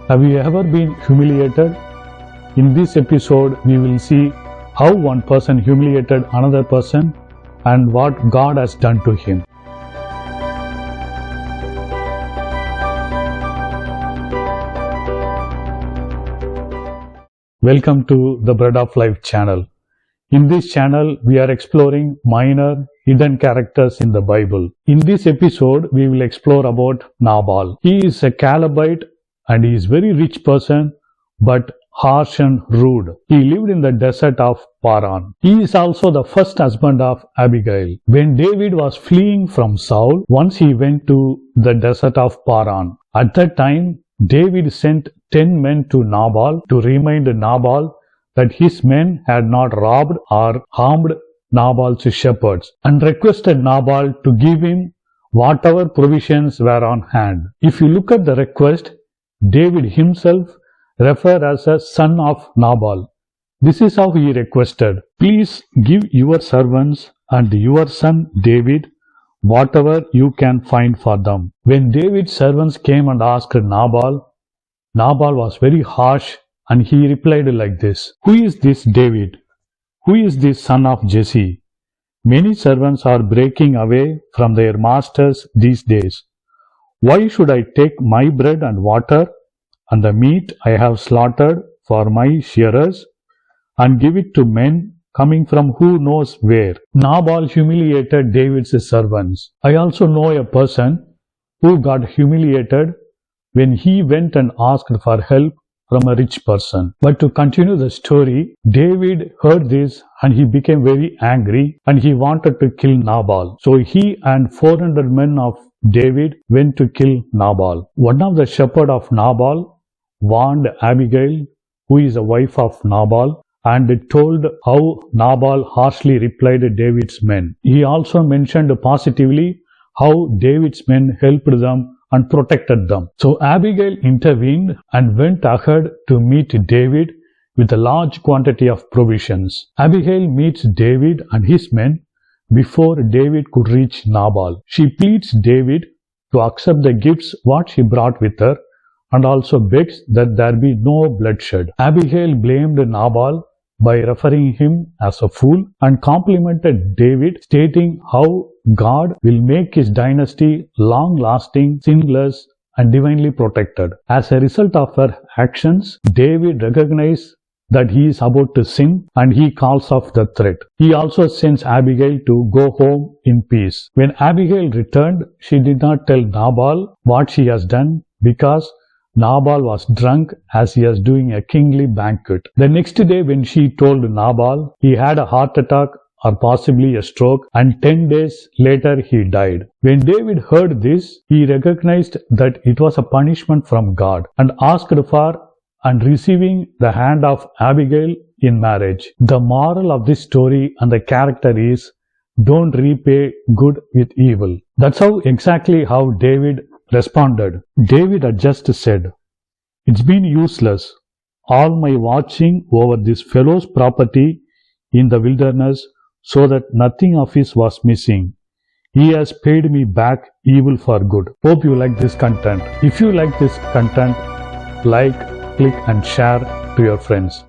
Have you ever been humiliated? In this episode, we will see how one person humiliated another person and what God has done to him. Welcome to the Bread of Life channel. In this channel, we are exploring minor hidden characters in the Bible. In this episode, we will explore about Nabal. He is a Calebite and he is a very rich person, but harsh and rude. He lived in the desert of Paran. He is also the first husband of Abigail. When David was fleeing from Saul, once he went to the desert of Paran. At that time, David sent 10 men to Nabal to remind Nabal that his men had not robbed or harmed Nabal's shepherds, and requested Nabal to give him whatever provisions were on hand. If you look at the request, David himself referred as a son of Nabal. This is how he requested, "Please give your servants and your son David whatever you can find for them." When David's servants came and asked Nabal, Nabal was very harsh and he replied like this, "Who is this David? Who is this son of Jesse? Many servants are breaking away from their masters these days. Why should I take my bread and water and the meat I have slaughtered for my shearers and give it to men coming from who knows where?" Nabal humiliated David's servants. I also know a person who got humiliated when he went and asked for help from a rich person. But to continue the story, David heard this and he became very angry and he wanted to kill Nabal. So he and 400 men of David went to kill Nabal. One of the shepherds of Nabal warned Abigail, who is a wife of Nabal, and told how Nabal harshly replied to David's men. He also mentioned positively how David's men helped them and protected them. So Abigail intervened and went ahead to meet David with a large quantity of provisions. Abigail meets David and his men before David could reach Nabal. She pleads David to accept the gifts what she brought with her and also begs that there be no bloodshed. Abigail blamed Nabal by referring him as a fool and complimented David, stating how God will make his dynasty long-lasting, sinless, and divinely protected. As a result of her actions, David recognized that he is about to sin and he calls off the threat. He also sends Abigail to go home in peace. When Abigail returned, she did not tell Nabal what she has done because Nabal was drunk as he was doing a kingly banquet. The next day when she told Nabal, he had a heart attack or possibly a stroke, and 10 days later he died. When David heard this, he recognized that it was a punishment from God and asked for and receiving the hand of Abigail in marriage. The moral of this story and the character is, don't repay good with evil. That's exactly how David responded. David had just said, "It's been useless, all my watching over this fellow's property in the wilderness so that nothing of his was missing. He has paid me back evil for good." Hope you like this content. If you like this content, like, click and share to your friends.